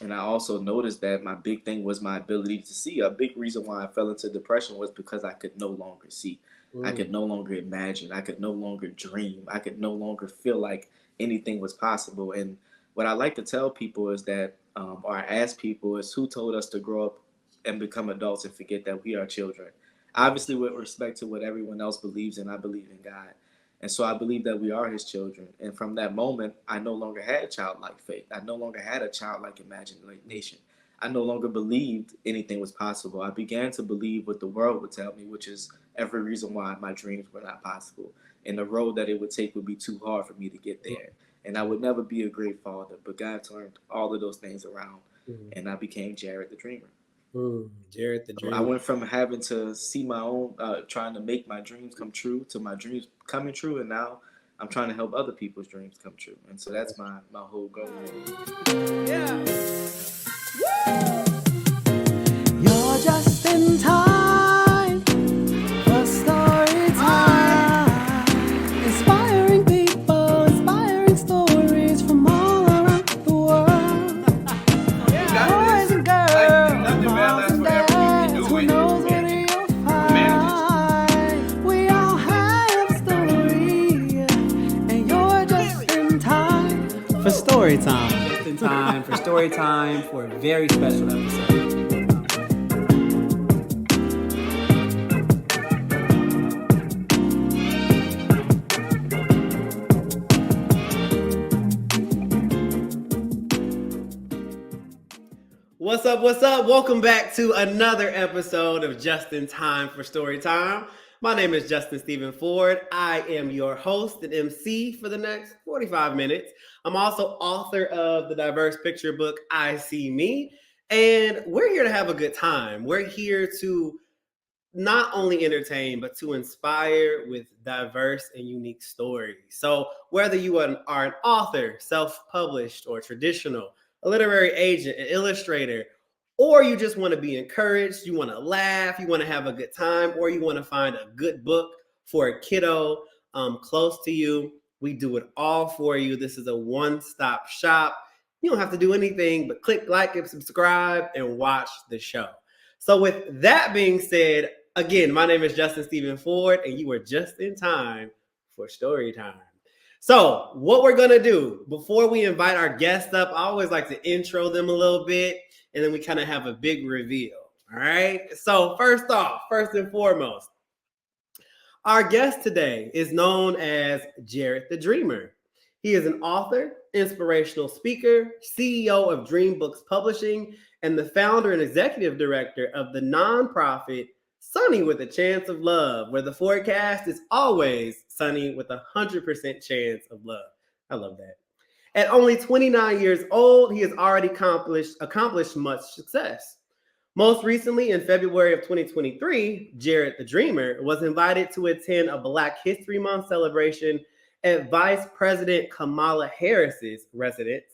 And I also noticed that my big thing was my ability to see. A big reason why I fell into depression was because I could no longer see. I Mm, could no longer imagine. I could no longer dream. I could no longer feel like anything was possible. And what I like to tell people is that, or I ask people, is who told us to grow up and become adults and forget that we are children? mm, Obviously, with respect to what everyone else believes in, I believe in God. And so I believe that we are his children. And from that moment, I no longer had childlike faith. I no longer had a childlike imagination. I no longer believed anything was possible. I began to believe what the world would tell me, which is every reason why my dreams were not possible. And the road that it would take would be too hard for me to get there. And I would never be a great father. But God turned all of those things around. mm, And I became Jared the Dreamer. Jared the I Dreamer. went from having to see my own, trying to make my dreams come true, to my dreams coming true, and now I'm trying to help other people's dreams come true. And so that's my whole goal. Yeah. You're just in time for story time. Inspiring people, inspiring stories from all around the world. Boys and girls, moms and dads, who knows what you'll find. We all have stories, and you're just in time for story time. Just in time for story time for a very special episode. What's up? What's up? Welcome back to another episode of Just in Time for Story Time. My name is Justin Stephen Ford. I am your host and MC for the next 45 minutes. I'm also author of the diverse picture book, I See Me. And we're here to have a good time. We're here to not only entertain, but to inspire with diverse and unique stories. So whether you are an author, self-published or traditional, a literary agent, an illustrator, or you just want to be encouraged, you want to laugh, you want to have a good time, or you want to find a good book for a kiddo close to you, we do it all for you. This is a one-stop shop. You don't have to do anything but click like and subscribe and watch the show. So with that being said, again, my name is Justin Stephen Ford, and you are just in time for story time. So, what we're going to do before we invite our guests up, I always like to intro them a little bit, and then we kind of have a big reveal. All right. So, first off, first and foremost, our guest today is known as Jared the Dreamer. He is an author, inspirational speaker, CEO of DreamBooks Publishing, and the founder and executive director of the nonprofit Sunny with a Chance of Love, where the forecast is always sunny with 100% chance of love. I love that. At only 29 years old, he has already accomplished much success. Most recently, in February of 2023, Jared the Dreamer was invited to attend a Black History Month celebration at Vice President Kamala Harris's residence,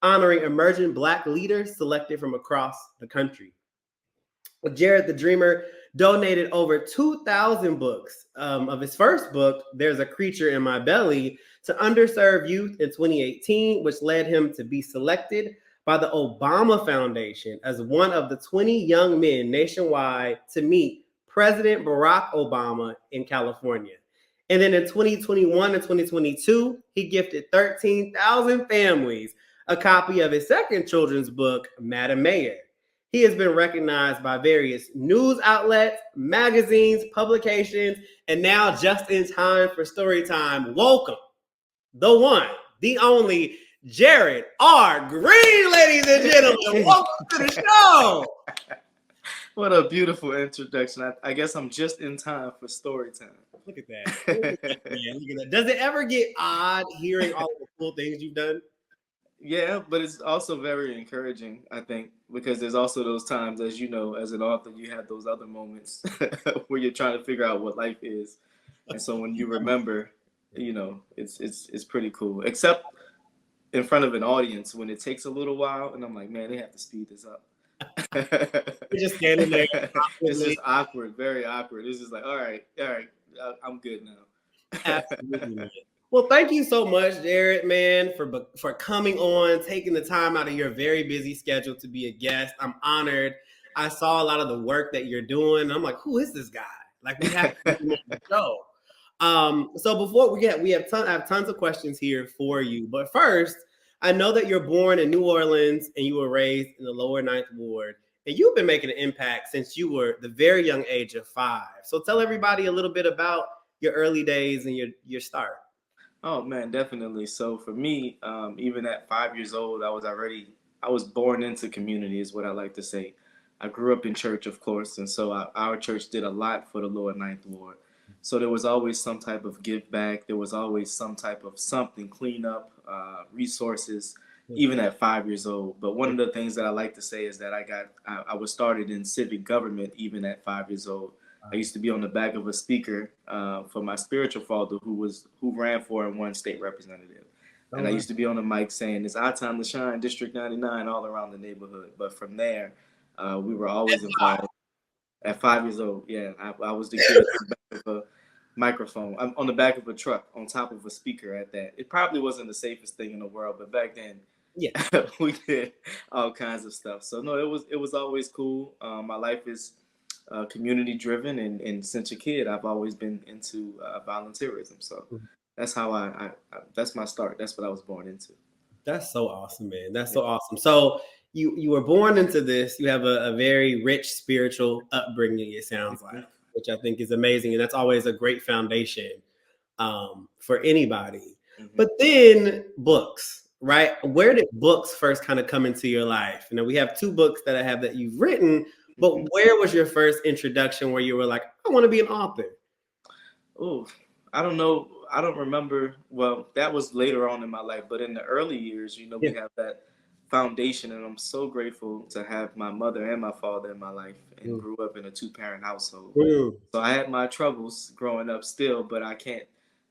honoring emerging Black leaders selected from across the country. Jared the Dreamer donated over 2,000 books of his first book, There's a Creature in My Belly, to underserved youth in 2018, which led him to be selected by the Obama Foundation as one of the 20 young men nationwide to meet President Barack Obama in California. And then in 2021 and 2022, he gifted 13,000 families a copy of his second children's book, Madam Mayor. He has been recognized by various news outlets, magazines, publications, and now just in time for story time. Welcome, the one, the only, Jared R. Green, ladies and gentlemen. Welcome to the show. What a beautiful introduction. I guess I'm just in time for story time. Look at that. Look at that, man. Look at that. Does it ever get odd hearing all the cool things you've done? Yeah, but it's also very encouraging, I think, because there's also those times, as you know, as an author, you have those other moments where you're trying to figure out what life is. And so when you remember, it's pretty cool. Except in front of an audience when it takes a little while, and I'm like, man, they have to speed this up. You're just standing there. It's just awkward, very awkward. It's just like, all right, I'm good now. Absolutely. Well, thank you so much, Jared, man, for coming on, taking the time out of your very busy schedule to be a guest. I'm honored. I saw a lot of the work that you're doing. I'm like, who is this guy? Like, we have to get him on the show. So before I have tons of questions here for you. But first, I know that you're born in New Orleans and you were raised in the lower Ninth Ward, and you've been making an impact since you were the very young age of 5. So tell everybody a little bit about your early days and your start. Oh man, definitely. So for me, even at 5 years old, I was born into community, is what I like to say. I grew up in church, of course, and so our church did a lot for the Lower Ninth Ward. So there was always some type of give back. There was always some type of something cleanup, resources, even at 5 years old. But one of the things that I like to say is that I was started in civic government even at 5 years old. I used to be on the back of a speaker for my spiritual father, who ran for and won state representative. And I used to be on the mic saying, "It's our time to shine, District 99," all around the neighborhood. But from there, we were always involved. At 5 years old, yeah, I was the kid on the back of a microphone. I'm on the back of a truck, on top of a speaker. At that, it probably wasn't the safest thing in the world, but back then, Yeah. we did all kinds of stuff. So no, it was always cool. My life is community driven, and since a kid I've always been into volunteerism, so that's how that's my start. That's what I was born into. That's so awesome, man. That's so awesome. So you were born into this. You have a very rich spiritual upbringing, it sounds like, which I think is amazing. And that's always a great foundation for anybody. Mm-hmm. But then books, right? Where did books first kind of come into your life? You know, we have 2 books that I have that you've written, but where was your first introduction where you were like, I want to be an author? Oh, I don't know. I don't remember. Well, that was later on in my life, but in the early years, we have that foundation, and I'm so grateful to have my mother and my father in my life, and grew up in a 2-parent household. So I had my troubles growing up still, but I can't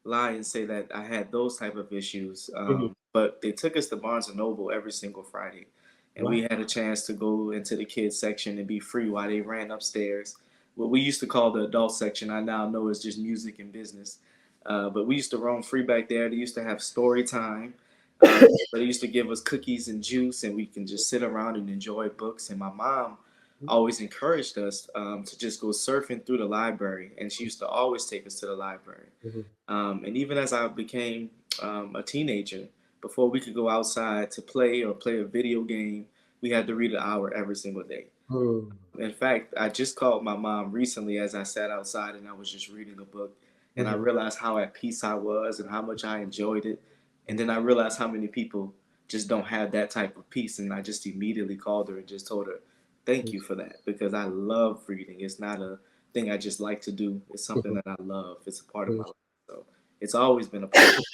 lie and say that I had those type of issues. But they took us to Barnes and Noble every single Friday, and we had a chance to go into the kids section and be free while they ran upstairs. What we used to call the adult section, I now know is just music and business. But we used to roam free back there. They used to have story time. But they used to give us cookies and juice, and we can just sit around and enjoy books. And my mom always encouraged us to just go surfing through the library, and she used to always take us to the library. And even as I became a teenager, before we could go outside to play or play a video game, we had to read an hour every single day. In fact, I just called my mom recently as I sat outside and I was just reading a book, and I realized how at peace I was and how much I enjoyed it. And then I realized how many people just don't have that type of peace. And I just immediately called her and just told her, thank you for that, because I love reading. It's not a thing I just like to do. It's something that I love. It's a part of my life. So it's always been a part of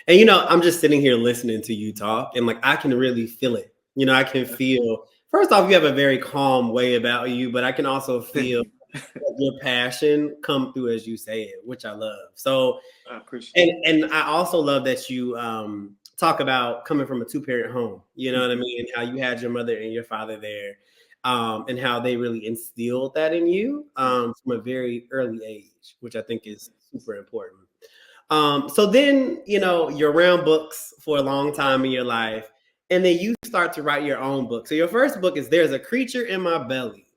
And I'm just sitting here listening to you talk, and like I can really feel it. I can feel, first off, you have a very calm way about you, but I can also feel your passion come through as you say it, which I love. So I appreciate it. and I also love that you talk about coming from a 2-parent home. You know what I mean? And how you had your mother and your father there, and how they really instilled that in you from a very early age, which I think is super important. So then, you're around books for a long time in your life, and then you start to write your own book. So your first book is There's a Creature in My Belly,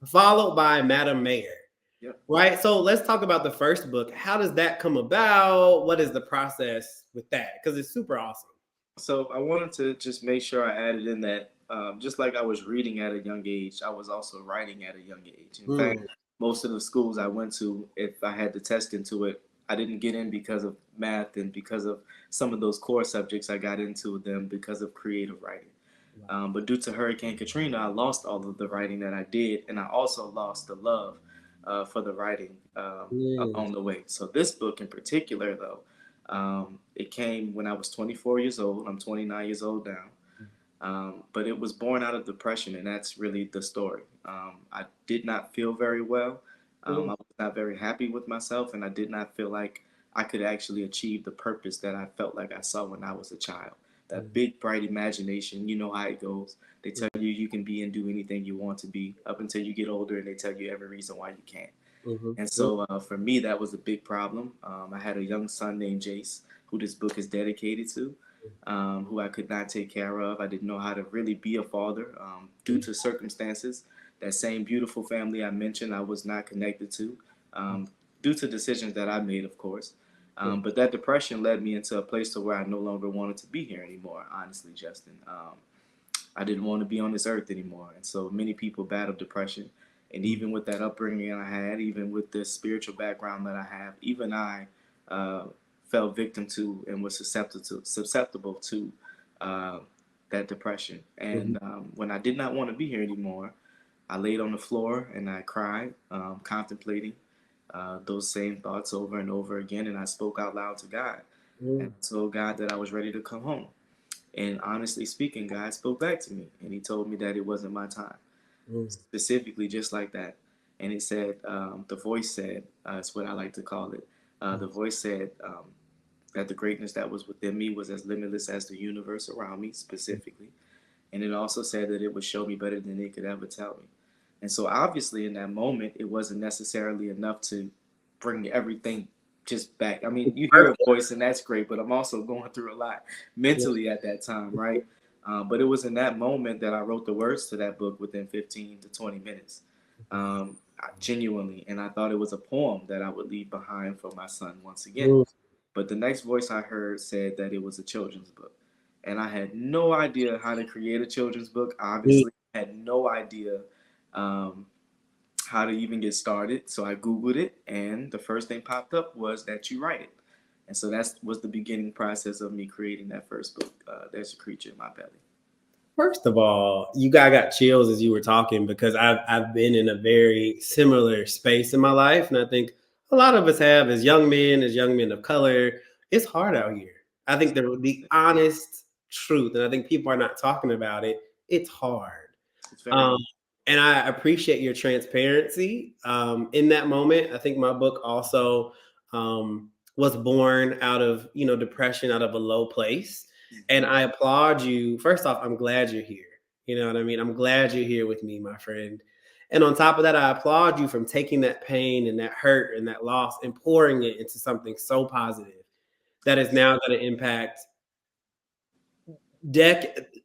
followed by Madam Mayor. Right. So let's talk about the first book. How does that come about? What is the process with that? Because it's super awesome. So I wanted to just make sure I added in that just like I was reading at a young age, I was also writing at a young age. In fact, most of the schools I went to, if I had to test into it, I didn't get in because of math and because of some of those core subjects. I got into them because of creative writing. But due to Hurricane Katrina, I lost all of the writing that I did, and I also lost the love for the writing along the way. So this book in particular, though, it came when I was 24 years old. I'm 29 years old now. But it was born out of depression, and that's really the story. I did not feel very well. I was not very happy with myself, and I did not feel like I could actually achieve the purpose that I felt like I saw when I was a child. That big, bright imagination, you know how it goes. They tell you you can be and do anything you want to be up until you get older, and they tell you every reason why you can't. Mm-hmm. And so for me, that was a big problem. I had a young son named Jace, who this book is dedicated to, who I could not take care of. I didn't know how to really be a father due to circumstances. That same beautiful family I mentioned, I was not connected to due to decisions that I made, of course. But that depression led me into a place to where I no longer wanted to be here anymore, honestly, Justin. I didn't want to be on this earth anymore. And so many people battle depression. And even with that upbringing I had, even with the spiritual background that I have, even I uh, fell victim to and was susceptible to uh, that depression. Mm-hmm. And when I did not want to be here anymore, I laid on the floor and I cried, contemplating those same thoughts over and over again. And I spoke out loud to God and Mm-hmm. told God that I was ready to come home. And honestly speaking, God spoke back to me and he told me that it wasn't my time, specifically just like that. And it said, the voice said, it's what I like to call it. The voice said that the greatness that was within me was as limitless as the universe around me, specifically. And it also said that it would show me better than it could ever tell me. And so obviously in that moment, it wasn't necessarily enough to bring everything just back. I mean, you hear a voice and that's great, but I'm also going through a lot mentally at that time, right? But it was in that moment that I wrote the words to that book within 15 to 20 minutes, genuinely. And I thought it was a poem that I would leave behind for my son once again. But the next voice I heard said that it was a children's book. And I had no idea how to create a children's book. Obviously, I had no idea um, how to even get started. So I Googled it, and the first thing popped up was that you write it. And so that was the beginning process of me creating that first book, There's a Creature in My Belly. First of all, you got chills as you were talking because I've been in a very similar space in my life, and I think a lot of us have as young men of color. It's hard out here. I think the honest truth, and I think people are not talking about it. It's hard. It's very Um, and I appreciate your transparency in that moment. I think my book also was born out of depression, out of a low place. And I applaud you. First off, I'm glad you're here. You know what I mean? I'm glad you're here with me, my friend. And on top of that, I applaud you from taking that pain and that hurt and that loss and pouring it into something so positive that is now going to impact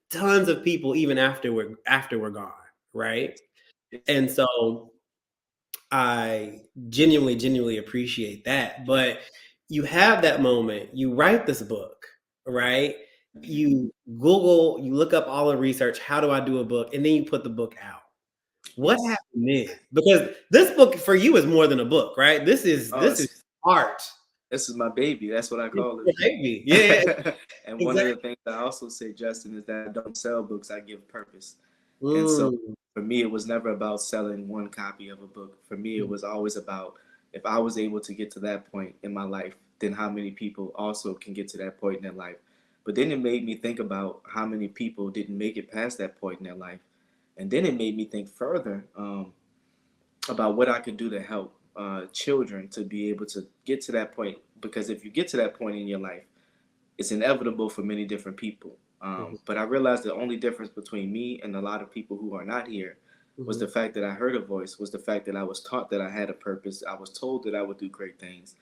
tons of people even after we're gone, right? And so I genuinely appreciate that. But you have that moment, you write this book, right? You Google, you look up all the research, how do I do a book? And then you put the book out. What happened then? Because this book for you is more than a book, right? This is art. This is my baby. That's what I It's call your baby. Yeah, it. And one of exactly. the things I also say, Justin, is that I don't sell books, I give purpose. And so Mm, for me, it was never about selling one copy of a book. For me, it was always about if I was able to get to that point in my life, then how many people also can get to that point in their life. But then it made me think about how many people didn't make it past that point in their life. And then it made me think further about what I could do to help children to be able to get to that point. Because if you get to that point in your life, it's inevitable for many different people. mhm, But I realized the only difference between me and a lot of people who are not here was mhm, the fact that I heard a voice, was the fact that I was taught that I had a purpose. I was told that I would do great things.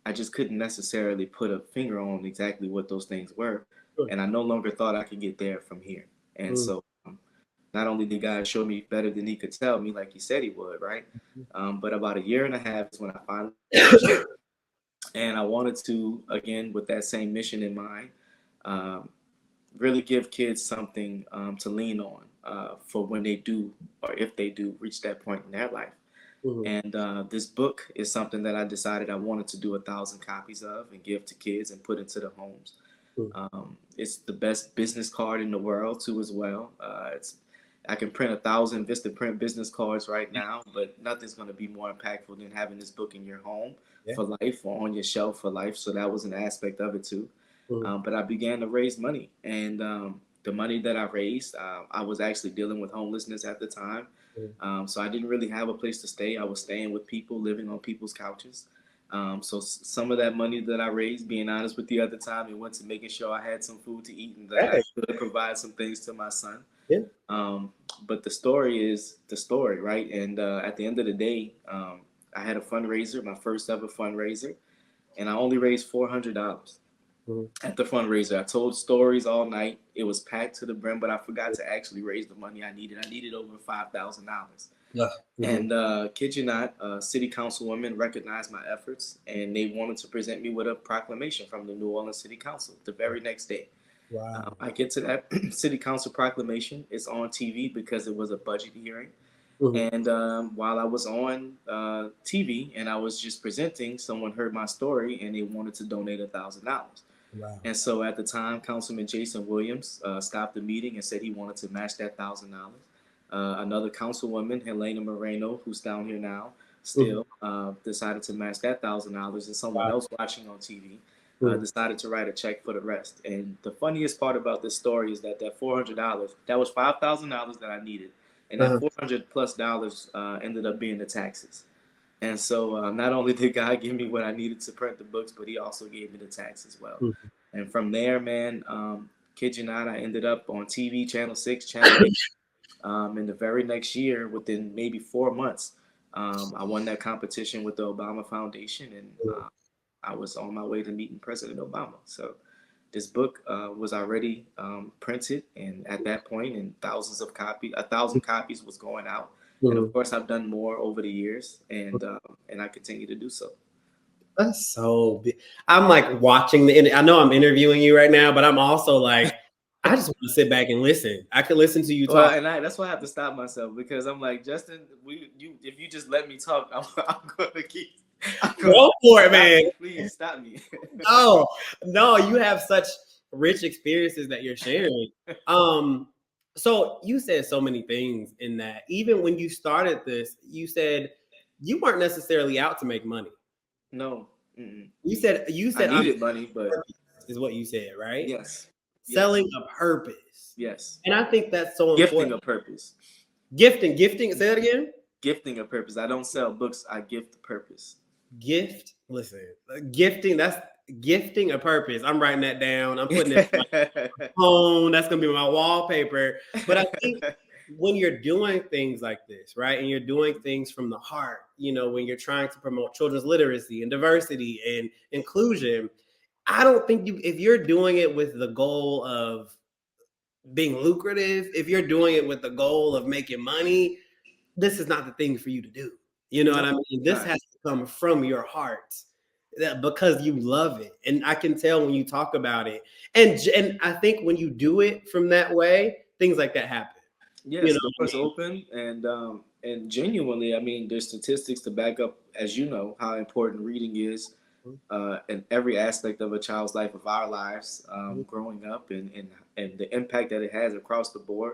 I just couldn't necessarily put a finger on exactly what those things were. sure, And I no longer thought I could get there from here. And mm, so not only did God show me better than he could tell me, like he said he would, right? But about a year and a half is when I finally finished it. And I wanted to, again, with that same mission in mind, um, really give kids something to lean on for when they do, or if they do, reach that point in their life. mhm, And this book is something that I decided I wanted to do 1,000 copies of and give to kids and put into the homes. mhm. It's the best business card in the world too, as well. I can print 1,000 Vista print business cards right now, but nothing's going to be more impactful than having this book in your home Yeah. for life or on your shelf for life. So that was an aspect of it too. Mhm, But I began to raise money, and the money that I raised, I was actually dealing with homelessness at the time. mhm. So I didn't really have a place to stay. I was staying with people, living on people's couches. So some of that money that I raised, being honest with you at the time, it went to making sure I had some food to eat and that I Hey, could provide some things to my son. yeah. But the story is the story, right? And at the end of the day, I had a fundraiser, my first ever fundraiser, and I only raised $400 at the fundraiser. I told stories all night. It was packed to the brim, but I forgot to actually raise the money I needed. I needed over $5,000. Yeah. And kid you not, city councilwoman recognized my efforts, and they wanted to present me with a proclamation from the New Orleans City Council the very next day. Wow. I get to that city council proclamation. It's on TV because it was a budget hearing. And while I was on TV and I was just presenting, someone heard my story and they wanted to donate $1,000. Wow. And so at the time, Councilman Jason Williams stopped the meeting and said he wanted to match that $1,000. Another councilwoman, Helena Moreno, who's down here now, still decided to match that $1,000, and someone else watching on TV decided to write a check for the rest. And the funniest part about this story is that $400, that was $5,000 that I needed, and that $400+ ended up being the taxes. And so not only did God give me what I needed to print the books, but he also gave me the tax as well. And from there, man, kid you not, I ended up on TV, Channel 6, Channel 8. In the very next year, within maybe 4 months, I won that competition with the Obama Foundation, and I was on my way to meeting President Obama. So this book was already printed, and at that point, and 1,000 copies was going out. And of course, I've done more over the years, and I continue to do so. That's so big. I'm like watching I know I'm interviewing you right now, but I'm also like, I just want to sit back and listen. I could listen to you talk. Well, and that's why I have to stop myself, because I'm like, Justin, if you just let me talk, I'm going to keep. Go for it, man. Please stop me. No, you have such rich experiences that you're sharing. So you said so many things in that. Even when you started this, you said you weren't necessarily out to make money. No. You said I needed money, but is what you said, right? Yes. Selling a purpose. Yes. And I think that's so Gifting important. a purpose. Gifting. Say that again. Gifting a purpose. I don't sell books. I gift a purpose. Gifting. That's gifting a purpose. I'm writing that down. I'm putting it on my phone. That's gonna be my wallpaper. But I think when you're doing things like this, right, and you're doing things from the heart, when you're trying to promote children's literacy and diversity and inclusion, I don't think if you're doing it with the goal of being lucrative, if you're doing it with the goal of making money, this is not the thing for you to do. You know what I mean? This has to come from your heart, because you love it. And I can tell when you talk about it. And I think when you do it from that way, things like that happen. Yes, the door's open, and genuinely, I mean, there's statistics to back up, as you know, how important reading is in every aspect of a child's life, of our lives, growing up, and the impact that it has across the board.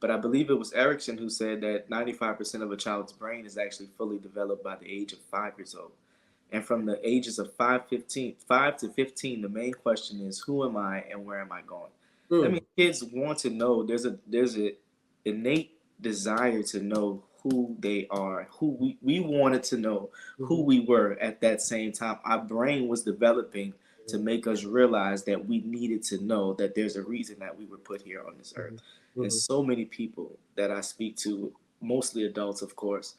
But I believe it was Erickson who said that 95% of a child's brain is actually fully developed by the age of 5 years old. And from the ages of 5 to 15, the main question is, who am I and where am I going? I mean, kids want to know. There's a innate desire to know who they are, who we wanted to know who we were at that same time. Our brain was developing to make us realize that we needed to know that there's a reason that we were put here on this earth. And so many people that I speak to, mostly adults, of course,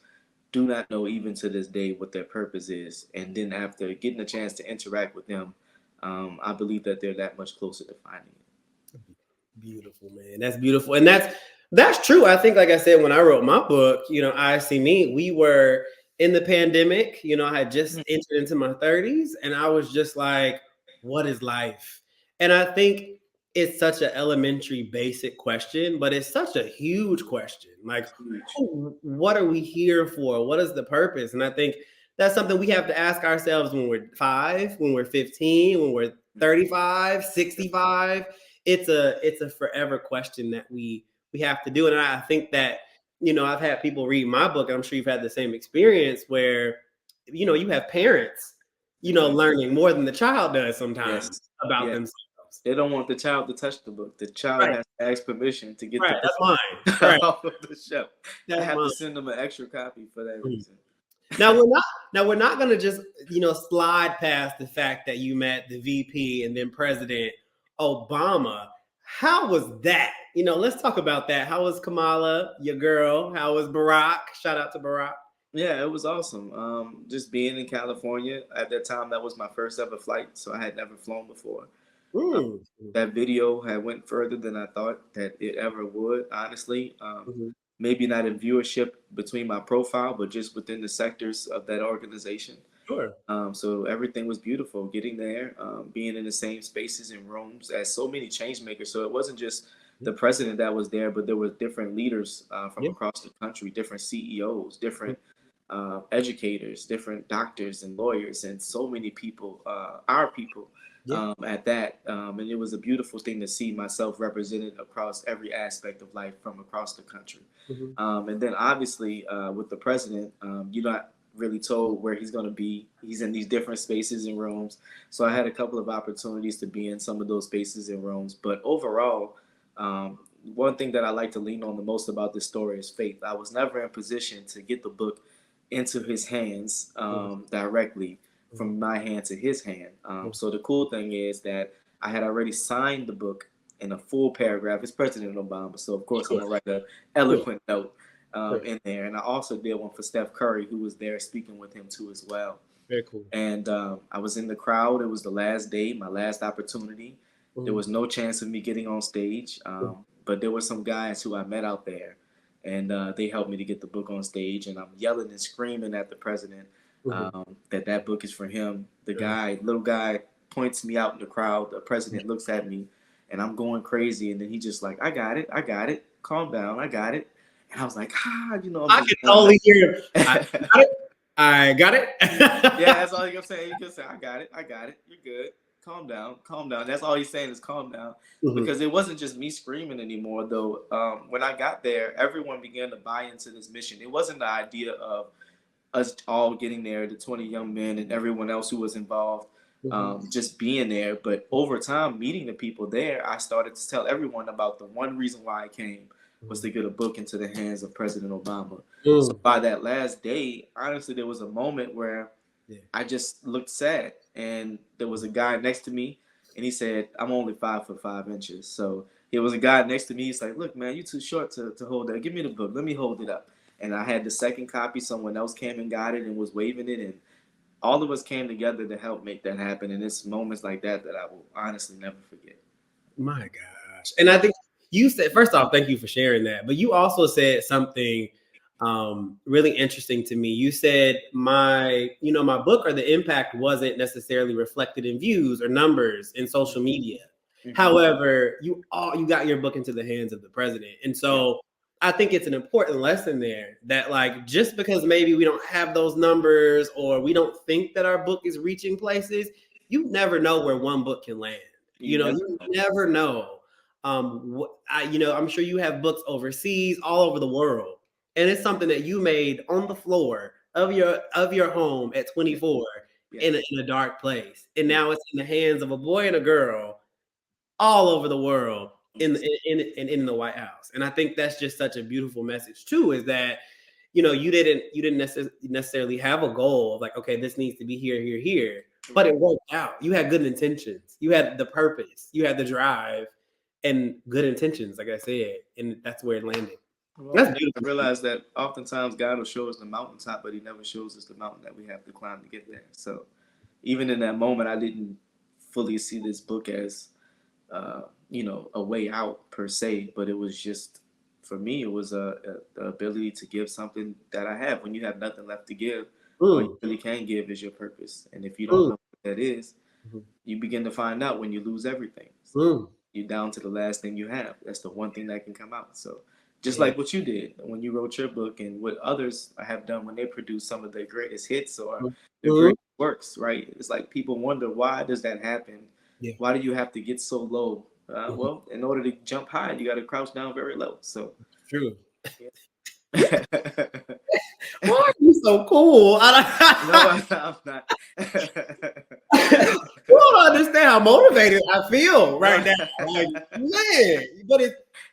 do not know even to this day what their purpose is. And then after getting a chance to interact with them, I believe that they're that much closer to finding it. Beautiful, man. That's beautiful. And that's true. I think, like I said, when I wrote my book, I See Me, we were in the pandemic. I had just entered into my 30s, and I was just like, what is life? And I think it's such an elementary, basic question, but it's such a huge question. Like, what are we here for? What is the purpose? And I think that's something we have to ask ourselves when we're 5, when we're 15, when we're 35, 65. It's a forever question that we have to do. And I think that, I've had people read my book, and I'm sure you've had the same experience where, you have parents, learning more than the child does sometimes about themselves. They don't want the child to touch the book. The child has to ask permission to get the book off of the shelf. I have to send them an extra copy for that reason. Now we're not going to just, slide past the fact that you met the VP and then President Obama. How was that? Let's talk about that. How was Kamala, your girl? How was Barack? Shout out to Barack. Yeah, it was awesome. Just being in California at that time, that was my first ever flight, so I had never flown before. Um, Mm. that video had went further than I thought that it ever would. Honestly, Mm-hmm. maybe not in viewership between my profile, but just within the sectors of that organization. Sure. So everything was beautiful. Getting there, being in the same spaces and rooms as so many change makers. So it wasn't just Yeah. the president that was there, but there were different leaders from Yeah. across the country, different CEOs, different educators, different doctors and lawyers, and so many people, our people, Yeah. at that. And it was a beautiful thing to see myself represented across every aspect of life from across the country. Mm-hmm. And then obviously with the president, you're not really told where he's going to be. He's in these different spaces and rooms. So I had a couple of opportunities to be in some of those spaces and rooms. But overall, one thing that I like to lean on the most about this story is faith. I was never in position to get the book into his hands directly Mm-hmm. from my hand to his hand. Mm-hmm. So the cool thing is that I had already signed the book in a full paragraph. It's President Obama, so of course I'm Sure. gonna write an Sure. eloquent note Sure. in there. And I also did one for Steph Curry, who was there speaking with him too as well. Very cool. And I was in the crowd. It was the last day, my last opportunity. There Mm-hmm. was no chance of me getting on stage, but there were some guys who I met out there, and they helped me to get the book on stage. And I'm yelling and screaming at the president Mm-hmm. that book is for him. The Sure. guy, little guy, points me out in the crowd. The president looks at me, and I'm going crazy. And then he just like, I got it, I got it. Calm down, I got it. And I was like, I'm I just can going totally hear him. I back. got it. I got it. Yeah, that's all you're saying. You can say, I got it. You're good. Calm down, calm down. That's all he's saying is calm down. Mm-hmm. Because it wasn't just me screaming anymore, though. When I got there, everyone began to buy into this mission. It wasn't the idea of us all getting there, the 20 young men and everyone else who was involved, Mm-hmm. just being there. But over time, meeting the people there, I started to tell everyone about the one reason why I came was to get a book into the hands of President Obama. So Mm. by that last day, honestly, there was a moment where Yeah. I just looked sad, and there was a guy next to me, and he said, "I'm only 5 foot 5 inches." So there was a guy next to me. He's like, "Look, man, you're too short to hold that. Give me the book. Let me hold it up." And I had the second copy. Someone else came and got it and was waving it, and all of us came together to help make that happen. And it's moments like that that I will honestly never forget. My gosh. And I think you said, first off, thank you for sharing that. But you also said something really interesting to me. You said my book or the impact wasn't necessarily reflected in views or numbers in social media. Mm-hmm. However, you got your book into the hands of the president. And so I think it's an important lesson there that like just because maybe we don't have those numbers or we don't think that our book is reaching places, you never know where one book can land. You never know. I'm sure you have books overseas, all over the world, and it's something that you made on the floor of your home at 24 in a dark place, and now it's in the hands of a boy and a girl all over the world in the White House. And I think that's just such a beautiful message too. Is that you didn't necessarily have a goal of like, okay, this needs to be here, but it worked out. You had good intentions. You had the purpose. You had the drive and good intentions, like I said, and that's where it landed. Well, That's I beautiful. realize that oftentimes God will show us the mountaintop, but He never shows us the mountain that we have to climb to get there. So even in that moment, I didn't fully see this book as, a way out per se, but it was just, for me, it was the ability to give something that I have. When you have nothing left to give, all you really can give is your purpose. And if you don't know what that is, you begin to find out when you lose everything. You're down to the last thing you have. That's the one thing that can come out. So just like what you did when you wrote your book and what others have done when they produce some of their greatest hits or their greatest works, right? It's like people wonder, why does that happen? Yeah. Why do you have to get so low? Well, in order to jump high, you got to crouch down very low. So True. yeah. Why are you so cool? No, I'm not. You don't understand how motivated I feel right now. Like, man, but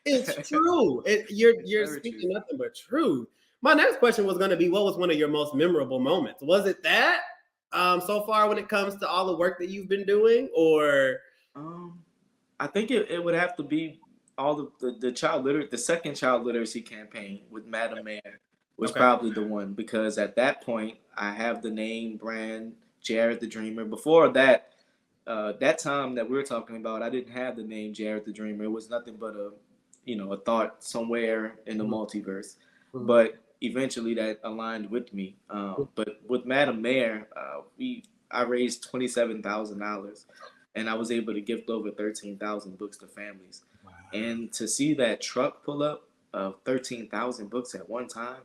it's true. You're Very speaking true. nothing but truth. My next question was going to be, what was one of your most memorable moments? Was it that so far when it comes to all the work that you've been doing, or? I think it would have to be all the child the second child literacy campaign with Madam Mayor. was Okay. probably the one, because at that point I have the name brand Jared the Dreamer. Before that, that time that we're talking about, I didn't have the name Jared the Dreamer. It was nothing but a thought somewhere in the Mhm. multiverse. Mhm. But eventually that aligned with me. But with Madam Mayor, I raised $27,000, and I was able to gift over 13,000 books to families. Wow. And to see that truck pull up of 13,000 books at one time,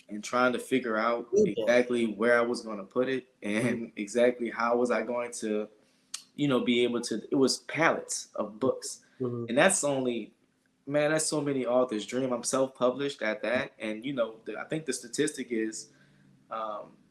and trying to figure out Good boy. exactly where I was going to put it Mhm. and exactly how was I going to be able to. It was pallets of books, Mhm. and that's only, man, that's so many authors' dream. I'm self-published at that, and I think the statistic is,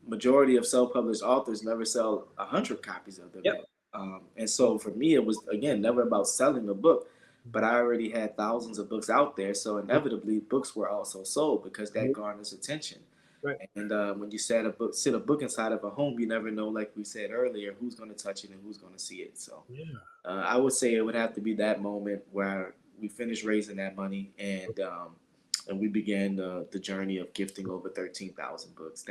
majority of self-published authors never sell 100 copies of their Yep. book. And so for me, it was again never about selling a book, but I already had thousands of books out there, so inevitably books were also sold because that Mhm. garners attention. Right. And when you sit a book inside of a home, you never know, like we said earlier, who's going to touch it and who's going to see it. So Yeah. I would say it would have to be that moment where we finished raising that money, and we began the journey of gifting over 13,000 books.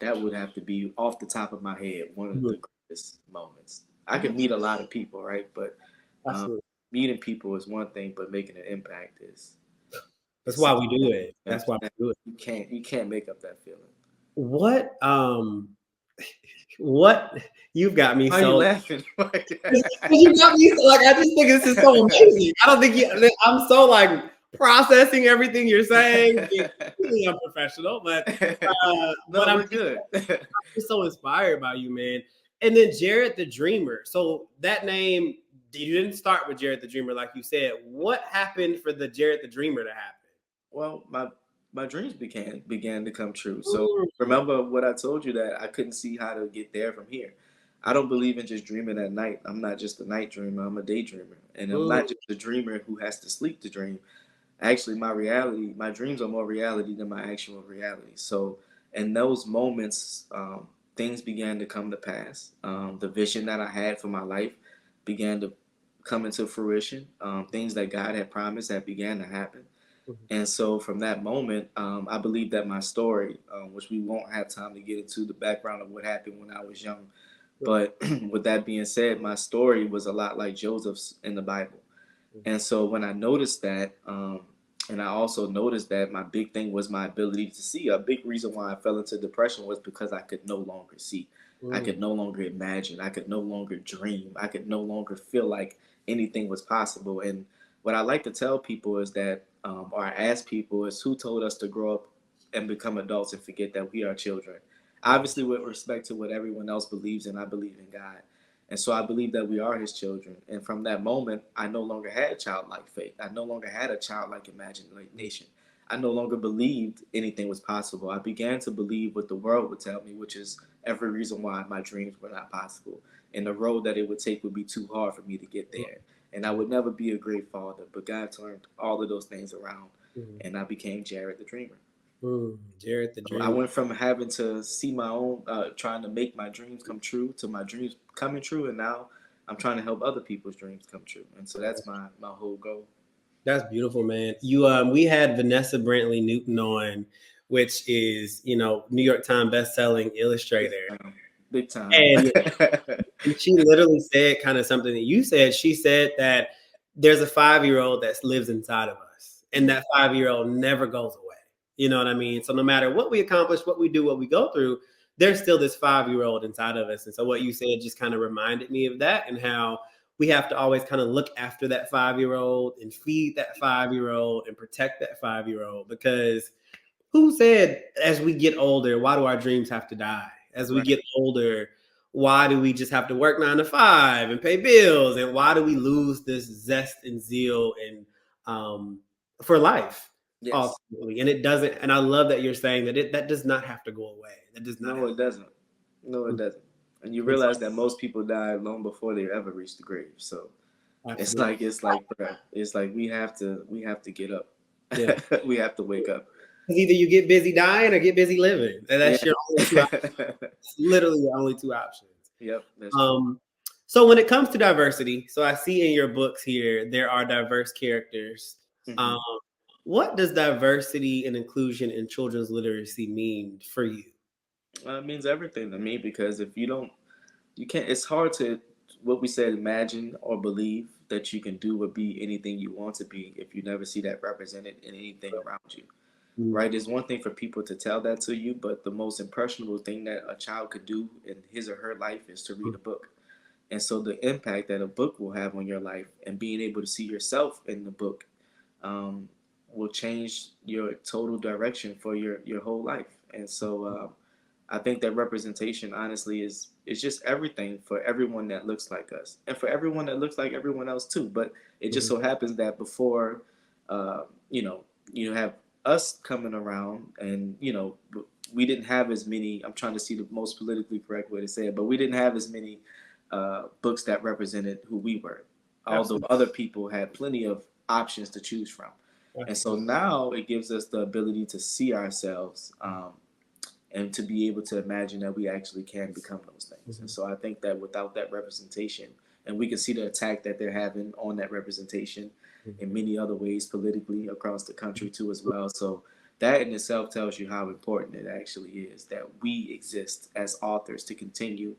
That would have to be, off the top of my head, one of Mhm. the greatest moments. I could meet a lot of people, right? But um, Absolutely. meeting people is one thing, but making an impact That's is why something we do it. That's why that we do it. you can't make up that feeling. What what you've got me Why are you so laughing? you got me like I just think this is so amazing. I don't think I'm so like processing everything you're saying. It's really unprofessional, but No, I'm we're good. just so inspired by you, man. And then Jared the Dreamer. So that name, you didn't start with Jared the Dreamer, like you said. What happened for the Jared the Dreamer to happen? Well, my dreams began to come true. So Mm, remember what I told you, that I couldn't see how to get there from here. I don't believe in just dreaming at night. I'm not just a night dreamer. I'm a daydreamer, and I'm mm, not just a dreamer who has to sleep to dream. Actually, my dreams are more reality than my actual reality. So in those moments, things began to come to pass. The vision that I had for my life began to come into fruition. Things that God had promised that began to happen. mhm, And so from that moment, I believe that my story, which we won't have time to get into the background of what happened when I was young, right, but with that being said, my story was a lot like Joseph's in the Bible. mhm, And so when I noticed that, and I also noticed that my big thing was my ability to see. A big reason why I fell into depression was because I could no longer see. I mm, could no longer imagine. I could no longer dream. I could no longer feel like anything was possible. And what I like to tell people is that, or I ask people, is who told us to grow up and become adults and forget that we are children? mhm, Obviously, with respect to what everyone else believes in, I believe in God. And so I believe that we are his children. And from that moment, I no longer had childlike faith. I no longer had a childlike imagination. I no longer believed anything was possible. I began to believe what the world would tell me, which is every reason why my dreams were not possible. And the road that it would take would be too hard for me to get there. And I would never be a great father. But God turned all of those things around, mhm, and I became Jared the Dreamer. Jared the I Dreamer. went from having to see my own, trying to make my dreams come true, to my dreams coming true, and now I'm trying to help other people's dreams come true. And so that's my whole goal. That's beautiful, man. You we had Vanessa Brantley Newton on, which is, New York Times best-selling Big illustrator. time. Big time. And she literally said kind of something that you said. She said that there's a 5-year-old that lives inside of us, and that 5-year-old never goes away. You know what I mean? So no matter what we accomplish, what we do, what we go through, there's still this 5-year-old inside of us. And so what you said just kind of reminded me of that, and how we have to always kind of look after that 5-year-old and feed that 5-year-old and protect that 5-year-old, because who said as we get older, why do our dreams have to die? As we Right. get older, why do we just have to work 9 to 5 and pay bills? And why do we lose this zest and zeal and for life Yes. ultimately? And it doesn't. And I love that you're saying that that does not have to go away. That does not No, have. it doesn't. No, it doesn't. And you And so, realize that most people die long before they ever reach the grave. So it's absolutely, like bruh, it's like we have to get up. yeah. We have to wake up. Because either you get busy dying or get busy living, and Yeah. that's your only two options. Literally your only two options. Yep, that's true. Um, so when it comes to diversity, so I see in your books here there are diverse characters. Um, Hmm. What does diversity and inclusion in children's literacy mean for you? It means everything to me because if you don't, you can't. It's hard to what we said, imagine or believe that you can do or be anything you want to be if you never see that represented in anything around you. Mm, Right? It's one thing for people to tell that to you, but the most impressionable thing that a child could do in his or her life is to read mm, a book. And so the impact that a book will have on your life and being able to see yourself in the book um, will change your total direction for your whole life. And so I think that representation, honestly, is just everything for everyone that looks like us, and for everyone that looks like everyone else too. But it just mhm, so happens that before, uh, you know, you have us coming around, and we didn't have as many. I'm trying to see the most politically correct way to say it, but we didn't have as many books that represented who we were, although absolutely. other people had plenty of options to choose from. And so Absolutely. now it gives us the ability to see ourselves and to be able to imagine that we actually can become those things. And Mhm, so I think that without that representation, and we can see the attack that they're having on that representation mhm, in many other ways politically across the country too as well. So that in itself tells you how important it actually is that we exist as authors to continue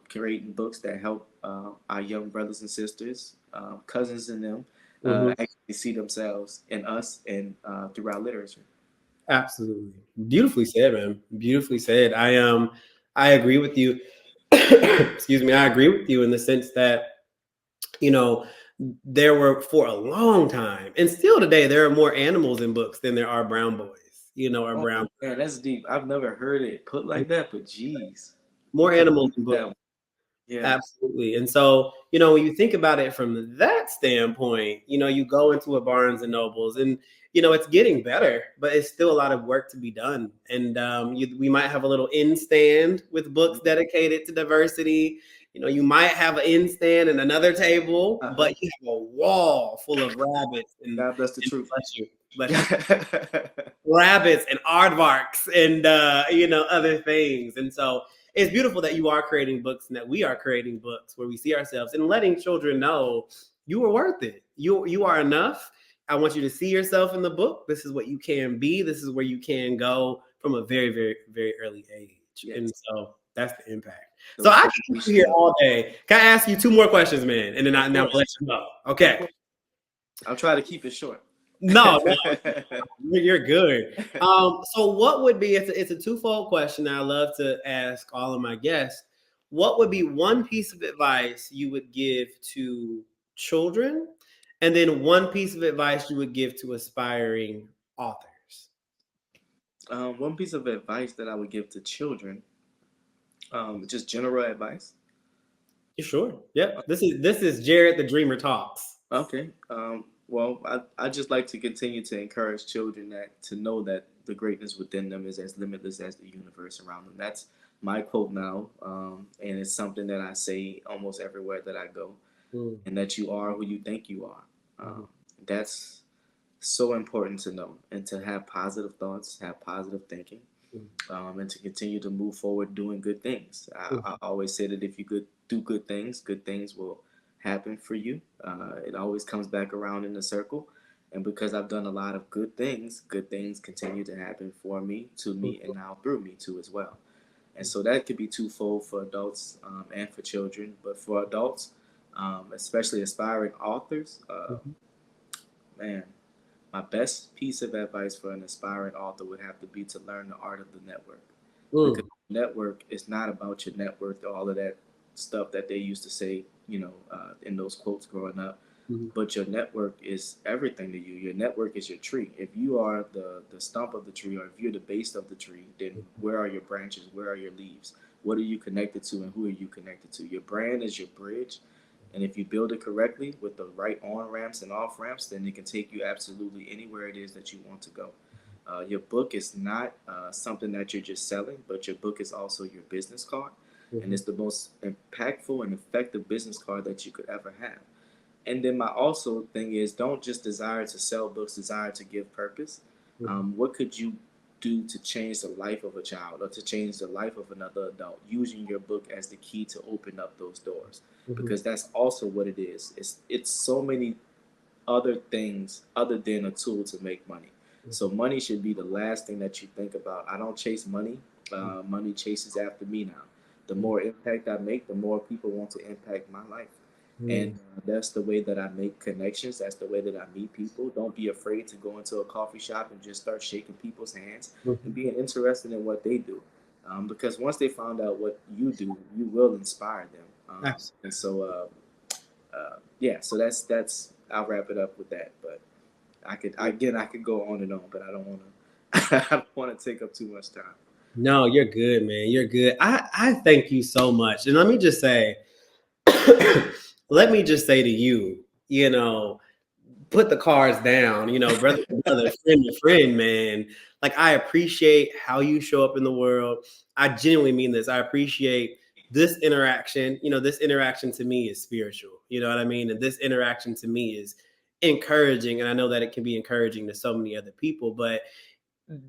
creating books that help our young brothers and sisters, cousins in them, mhm. actually see themselves in us and through our literature. Absolutely. Beautifully said, man. Beautifully said. I agree with you. Excuse me. I agree with you in the sense that, you know, there were for a long time, and still today, there are more animals in books than there are brown boys, or Oh brown, man, that's deep. I've never heard it put like that, but geez, you more put animals me in books. down. Yes. Absolutely. And so, when you think about it from that standpoint, you go into a Barnes and Nobles and, it's getting better, but it's still a lot of work to be done. And we might have a little in stand with books dedicated to diversity. You might have an in stand and another table, Uh huh. but you have a wall full of rabbits God bless the and truth. bless you, rabbits and aardvarks and other things. And so it's beautiful that you are creating books and that we are creating books where we see ourselves and letting children know you are worth it. You are enough. I want you to see yourself in the book. This is what you can be. This is where you can go from a very, very, very early age. And Yes. so that's the impact. So Those I can keep you here foundational. all day. Can I ask you two more questions, man? And then Of now I'll course. let you go. Of Okay. course. I'll try to keep it short. No, you're good. So what would be, it's a twofold question that I love to ask all of my guests. What would be one piece of advice you would give to children? And then one piece of advice you would give to aspiring authors? One piece of advice that I would give to children, just general advice. You sure? Yep. This is Jared the Dreamer Talks. Okay. Well, I just like to continue to encourage children that to know that the greatness within them is as limitless as the universe around them. That's my quote now, and it's something that I say almost everywhere that I go. Mm, And that you are who you think you are. mhm, That's so important to know and to have positive thoughts, have positive thinking, mm, and to continue to move forward doing good things. mm, I always say that if you do good things will happen for you. It always comes back around in a circle. And because I've done a lot of good things continue to happen for me, to me, mm, and now through me too as well. And so that could be twofold for adults and for children. But for adults, especially aspiring authors, mhm, man, my best piece of advice for an aspiring author would have to be to learn the art of the network. Because mm, network is not about your net worth or all of that stuff that they used to say, in those quotes growing up. mhm, But your network is everything to you. Your network is your tree. If you are the stump of the tree, or if you're the base of the tree, then where are your branches? Where are your leaves? What are you connected to, and who are you connected to? Your brand is your bridge, and if you build it correctly with the right on ramps and off ramps, then it can take you absolutely anywhere it is that you want to go. Your book is not something that you're just selling, but your book is also your business card, and mhm, it's the most impactful and effective business card that you could ever have. And then my also thing is, don't just desire to sell books, desire to give purpose. mhm, What could you do to change the life of a child or to change the life of another adult using your book as the key to open up those doors? mhm, Because that's also what it is. It's so many other things other than a tool to make money. So money should be the last thing that you think about. I don't chase money. Money chases after me now. The more impact I make, the more people want to impact my life. And that's the way that I make connections. That's the way that I meet people. Don't be afraid to go into a coffee shop and just start shaking people's hands and being interested in what they do. Because once they find out what you do, you will inspire them. And so, yeah, so that's. I'll wrap it up with that. But I could go on and on, but I don't want to. I don't want to take up too much time. No, you're good, man. You're good. I thank you so much. And let me just say, to you, put the cards down, brother to brother, friend to friend, man. Like, I appreciate how you show up in the world. I genuinely mean this. I appreciate this interaction. This interaction to me is spiritual. You know what I mean? And this interaction to me is encouraging. And I know that it can be encouraging to so many other people, but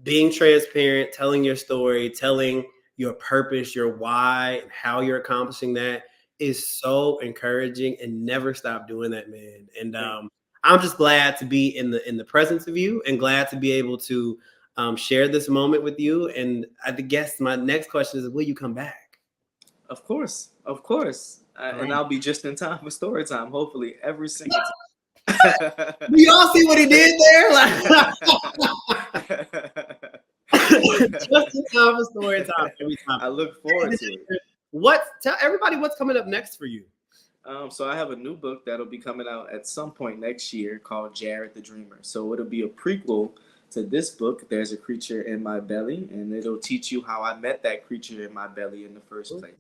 being transparent, telling your story, telling your purpose, your why, and how you're accomplishing that is so encouraging, and never stop doing that, man. And I'm just glad to be in the presence of you, and glad to be able to share this moment with you. And I guess my next question is, will you come back? Of course. And I'll be just in time for story time, hopefully every single time. Do y'all see what he did there? Just in time for story time every time. I look forward to it. Tell everybody what's coming up next for you. So I have a new book that'll be coming out at some point next year called Jared the Dreamer. So it'll be a prequel to this book, There's a Creature in My Belly, and it'll teach you how I met that creature in my belly in the first place.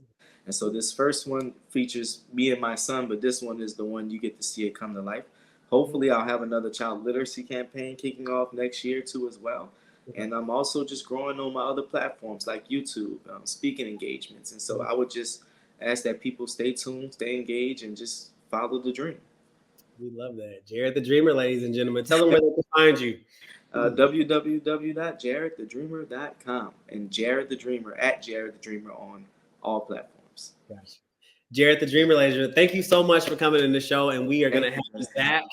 And so this first one features me and my son, but this one is the one you get to see it come to life. Hopefully I'll have another child literacy campaign kicking off next year too as well. And I'm also just growing on my other platforms like YouTube, speaking engagements. And so I would just ask that people stay tuned, stay engaged, and just follow the dream. We love that. Jared the Dreamer, ladies and gentlemen. Tell them where they can find you. www.jaredthedreamer.com and Jared the Dreamer at Jared the Dreamer on all platforms. Gotcha. Jared the Dreamer, ladies and gentlemen, thank you so much for coming in the show. And we are going to have you back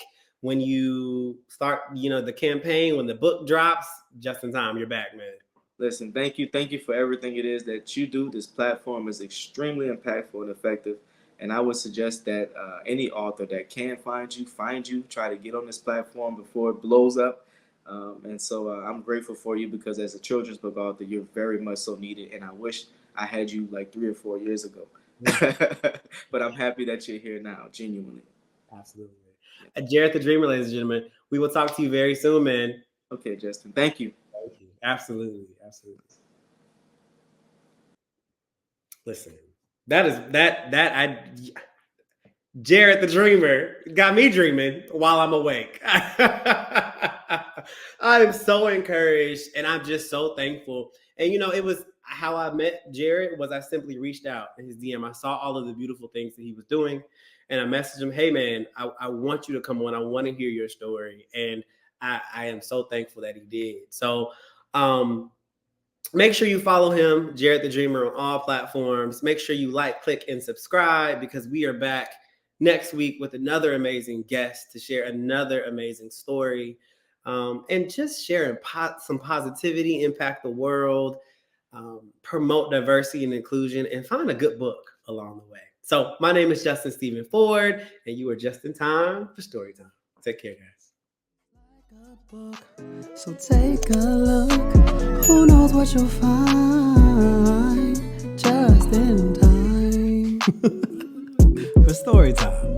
when you start, the campaign, when the book drops, just in time. You're back, man. Listen, thank you. Thank you for everything it is that you do. This platform is extremely impactful and effective. And I would suggest that any author that can find you, try to get on this platform before it blows up. And so I'm grateful for you, because as a children's book author, you're very much so needed. And I wish I had you like 3 or 4 years ago. But I'm happy that you're here now, genuinely. Absolutely. Jared the Dreamer, ladies and gentlemen, we will talk to you very soon, man. Okay, Justin. Thank you. Thank you. Absolutely. Listen, Jared the Dreamer got me dreaming while I'm awake. I'm so encouraged, and I'm just so thankful. And it was how I met Jared was I simply reached out in his DM. I saw all of the beautiful things that he was doing, and I messaged him, hey man, I want you to come on. I want to hear your story. And I am so thankful that he did. So make sure you follow him, Jared the Dreamer, on all platforms. Make sure you like, click, and subscribe, because we are back next week with another amazing guest to share another amazing story, and just sharing some positivity, impact the world, promote diversity and inclusion, and find a good book along the way. So my name is Justin Stephen Ford, and you are just in time for story time. Take care, guys. So take a look. Who knows what you'll find just in time for story time.